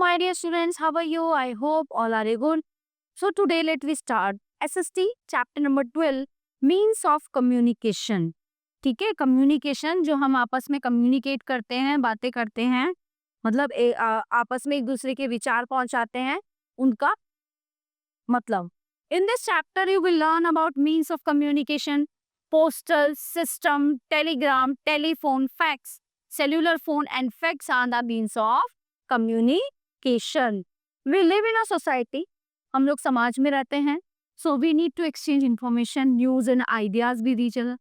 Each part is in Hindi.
my dear students. How are you? I hope all are good. So today let we start SST chapter number 12 means of communication. ठीक है, कम्युनिकेशन जो हम आपस में कम्युनिकेट करते हैं, बातें करते हैं, मतलब आपस में एक दूसरे के विचार पहुंचाते हैं, उनका मतलब. In this chapter you will learn about means of communication, postal system, telegram, telephone, fax, cellular phone and fax are the means of communication. We live in a society. हम लोग समाज में रहते हैं. So we need to exchange information, news and ideas with each other.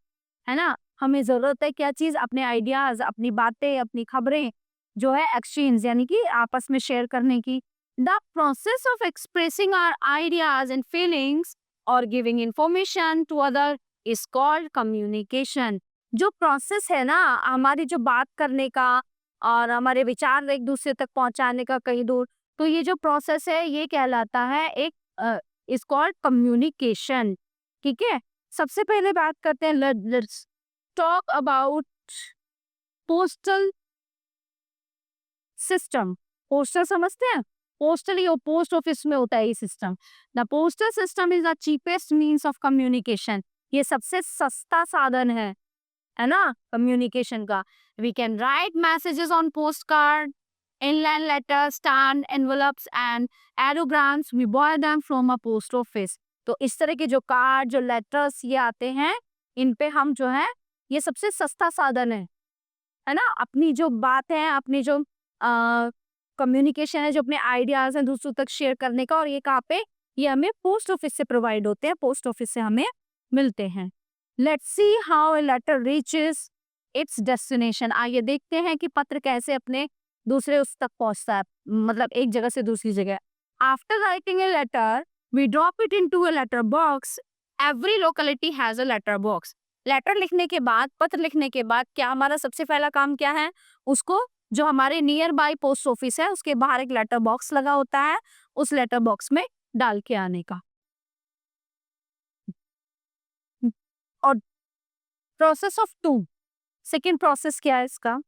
है ना? हमें जरूरत है क्या चीज, अपने आइडियाज, अपनी बातें, अपनी खबरें जो है एक्सचेंज यानी कि आपस में शेयर करने की. The process of expressing our ideas and feelings or giving information to other is called communication. जो प्रोसेस है ना हमारी जो बात करने का और हमारे विचार एक दूसरे तक पहुंचाने का कहीं दूर, तो ये जो प्रोसेस है ये कहलाता है एक इज कॉल्ड कम्युनिकेशन. ठीक है, सबसे पहले बात करते हैं, let's talk about postal system. Postal समझते हैं? पोस्टल या पोस्ट ऑफिस में होता है ये system. The postal system is the cheapest means of communication. ये सबसे सस्ता साधन है ना कम्युनिकेशन का. We can write messages on post card, inland letters, stamped envelopes and aerograms. We buy them from a post office. तो इस तरह के जो कार्ड, जो लेटर्स ये आते हैं, इन पे हम जो है ये सबसे सस्ता साधन है ना अपनी जो बात है, अपनी जो कम्युनिकेशन है, जो अपने आइडियाज हैं दूसरों तक शेयर करने का. और ये कहाँ पे, ये हमें पोस्ट ऑफिस से प्रोवाइड होते हैं, पोस्ट ऑफिस से हमें मिलते हैं. Let's see how a letter reaches its destination. आइए देखते हैं कि पत्र कैसे अपने दूसरे उस तक पहुंचता है, मतलब एक जगह से दूसरी जगह. After writing a letter we drop it into a letter box. Every locality has a letter box. Letter लिखने के बाद, पत्र लिखने के बाद क्या हमारा सबसे पहला काम क्या है, उसको जो हमारे नियर बाय पोस्ट ऑफिस है उसके बाहर एक लेटर बॉक्स लगा होता है, उस लेटर बॉक्स में डाल के आने का. और process of two, second process क्या है इसका.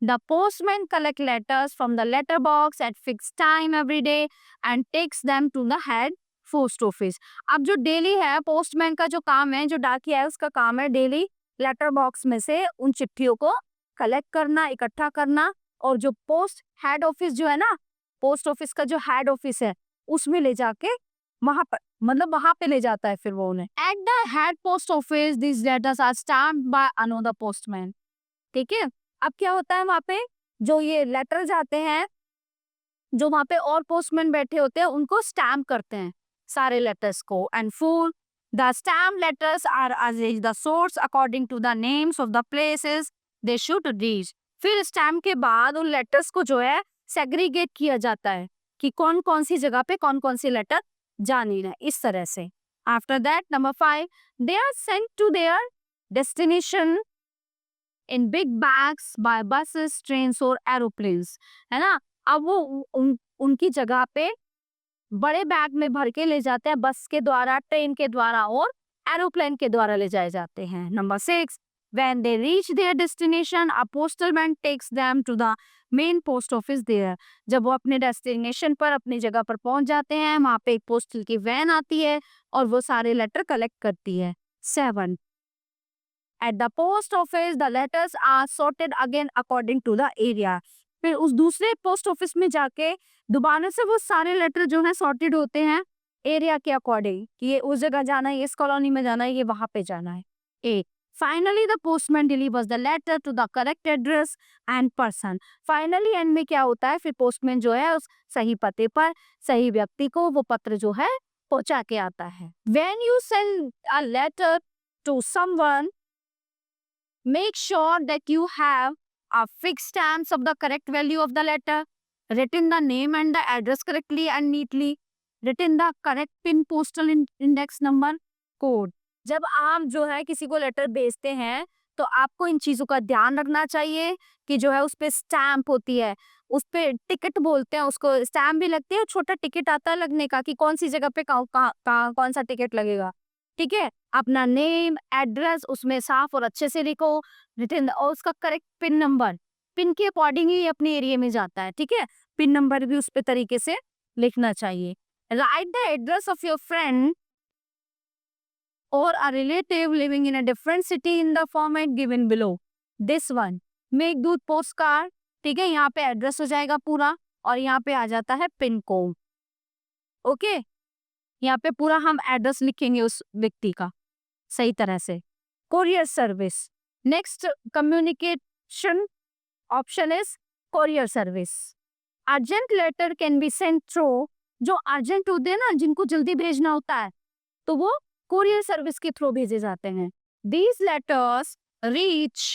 The postman collect letters from the letter box at fixed time every day and takes them to the head post office. अब जो डेली है पोस्टमैन का जो काम है, जो डाकिया है उसका काम है डेली लेटर बॉक्स में से उन चिट्ठियों को कलेक्ट करना, इकट्ठा करना, और जो पोस्ट हेड ऑफिस जो है ना, पोस्ट ऑफिस का जो हेड ऑफिस है उसमें ले जाके वहां पर, मतलब वहां पे ले जाता है फिर वो उन्हें. At the head post office this letters are stamped by another postman. ठीक है, अब क्या होता है वहां पे जो ये लेटर जाते हैं, जो वहां पे और पोस्टमैन बैठे होते हैं उनको स्टैम्प करते हैं सारे लेटर्स को. And full the stamp letters are arranged the sorts according to the names of the places they should reach. फिर स्टैम्प के बाद उन लेटर्स को जो है सेग्रीगेट किया जाता है कि कौन कौन सी जगह पे कौन कौन सी लेटर जानी है, इस तरह से. After that number 5 they are sent to their destination in big bags by buses, trains और एरोप्लेन्स. है ना, अब वो उनकी जगह पे बड़े बैग में भर के ले जाते हैं, बस के द्वारा, ट्रेन के द्वारा और एरोप्लेन के द्वारा ले जाए जाते हैं. Number 6 when they reach their destination a postman takes them to the main post office there. जब वो अपने डेस्टिनेशन पर, अपनी जगह पर पहुंच जाते हैं, वहां पे एक पोस्टल की वैन आती है और वो सारे लेटर कलेक्ट करती है. 7 At the post office, the letters are sorted again according to the area. फिर उस दूसरे पोस्ट ऑफिस में जाके दोबारा से वो सारे लेटर जो है सॉर्टेड होते हैं एरिया के अकॉर्डिंग, कि ये उस जगह जाना है, इस कॉलोनी में जाना है, ये वहां पे जाना है. 8 Finally, the postman delivers the letter to the correct address and person. Finally, and में क्या होता है, फिर पोस्टमैन जो है उस सही पते पर सही व्यक्ति को वो पत्र जो है पहुंचा के आता है. When you send a letter to someone, make sure that you have a fixed stamps of the correct value of the letter, written the name and the address correctly and neatly, written the correct pin postal index number code. जब आप जो है किसी को लेटर भेजते हैं तो आपको इन चीजों का ध्यान रखना चाहिए कि जो है उस पे स्टैम्प होती है, उस पे टिकट बोलते हैं उसको, स्टैम्प भी लगती है और छोटा टिकट आता है लगने का कि कौन सी जगह पे कौन सा टिकट लगेगा. ठीक है, अपना नेम, एड्रेस उसमें साफ और अच्छे से लिखो, रिटन, और उसका करेक्ट पिन नंबर, पिन के अकॉर्डिंग ही अपने एरिया में जाता है. ठीक है, पिन नंबर भी उस पे तरीके से लिखना चाहिए। Right the address of your friend or a relative living in a different city in the format given below. This one, Meghdoot postcard, ठीक है, यहाँ पे एड्रेस हो जाएगा पूरा और यहाँ पे आ जाता है पिन कोड। ओके, यहाँ पे पूरा हम एड्रेस लिखेंगे उस व्यक्ति का सही तरह से। Courier service, next communication option is courier service. Urgent letter can be sent through, जो अर्जेंट होते हैं ना, जिनको जल्दी भेजना होता है, तो वो कोरियर सर्विस के थ्रू भेजे जाते हैं। These letters reach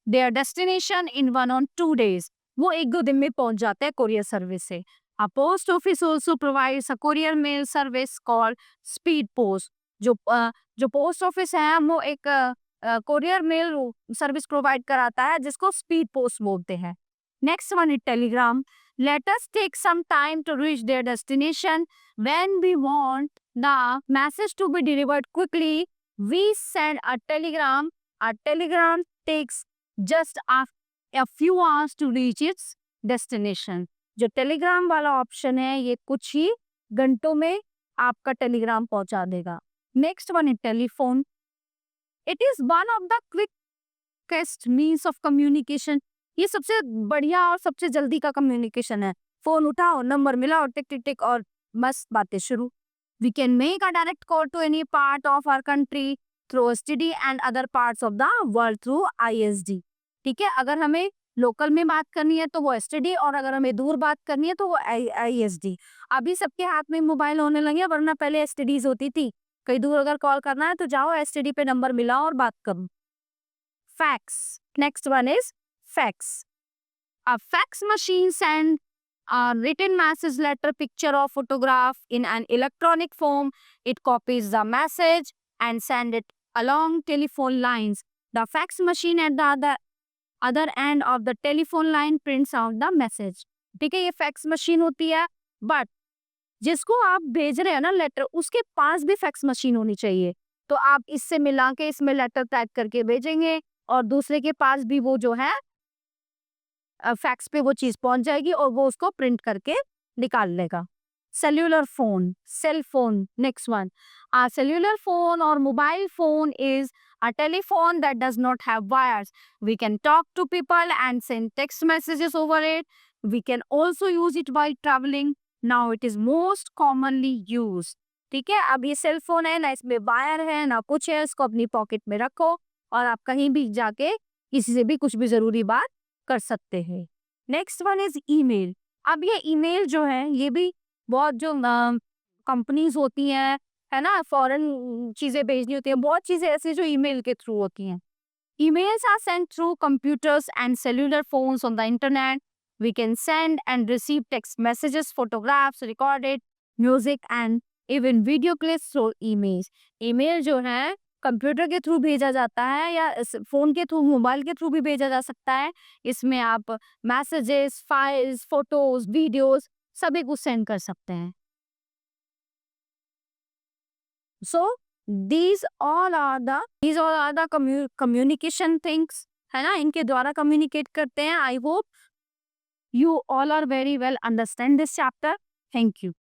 their destination in 1 or 2 days. वो 1-2 दिन में पहुंच जाते हैं कोरियर सर्विस से। A post office also provides a courier mail service called speed post. जो पोस्ट ऑफिस है वो एक कोरियर मेल सर्विस प्रोवाइड कराता है जिसको स्पीड पोस्ट बोलते हैं। Next one is Telegram. Letters take some time to reach their destination. When we want the message to be delivered quickly, we send a telegram. A telegram takes just a few hours to reach its destination. जो टेलीग्राम वाला ऑप्शन है ये कुछ ही घंटों में आपका टेलीग्राम पहुंचा देगा। Next one is telephone. It is one of the quickest means of communication. ये सबसे बढ़िया और सबसे जल्दी का कम्युनिकेशन है। फोन उठाओ, नंबर मिलाओ, टिक टिक टिक और मस्त बातें शुरू। We can make a direct call to any part of our country through STD and other parts of the world through ISD. ठीक है, अगर हमें लोकल में बात करनी है तो वो एसटीडी और अगर हमें दूर बात करनी है तो वो आईएसडी। अभी सबके हाथ में मोबाइल होने लगे, वरना पहले एसटीडीज होती थी। कहीं दूर अगर कॉल करना है तो जाओ एसटीडी पे नंबर मिलाओ और बात करो। Fax, next one is fax. A fax machine sends a written message, letter, picture or photograph in an electronic form. It copies the message and sends it along telephone lines. The fax machine at the other end of the telephone line prints out the message. ठीक है, ये फैक्स मशीन होती है, बट जिसको आप भेज रहे हैं ना लेटर, उसके पास भी फैक्स मशीन होनी चाहिए। तो आप इससे मिला के इसमें लेटर टाइप करके भेजेंगे और दूसरे के पास भी वो जो है फैक्स पे वो चीज पहुंच जाएगी और वो उसको प्रिंट करके निकाल लेगा। Cellular phone, cell phone, next one. A cellular phone or mobile phone is a telephone that does not have wires. We can talk to people and send text messages over it. We can also use it while traveling. Now it is most commonly used. ठीक है, अब ये सेल फोन है ना, इसमें वायर है ना कुछ है, इसको अपनी पॉकेट में रखो और आप कहीं भी जाके किसी से भी कुछ भी जरूरी बात कर सकते हैं। Next one is email. अब ये ईमेल जो है ये भी बहुत जो कंपनीज होती हैं, है ना, फॉरेन चीजें भेजनी होती हैं, बहुत चीजें ऐसी जो ईमेल के थ्रू होती हैं। Emails are sent through computers and cellular phones on the internet. We can send and receive text messages, photographs, recorded music and even video clips through emails. Email जो है कंप्यूटर के थ्रू भेजा जाता है या फोन के थ्रू, मोबाइल के थ्रू भी भेजा जा सकता है। इसमें आप मैसेजेस, फाइल्स, फोटोज, वीडियोस सभी कुछ सेंड कर सकते हैं। सो these all are the communication things, है ना, इनके द्वारा कम्युनिकेट करते हैं। I hope you all are very well understand this chapter. Thank you.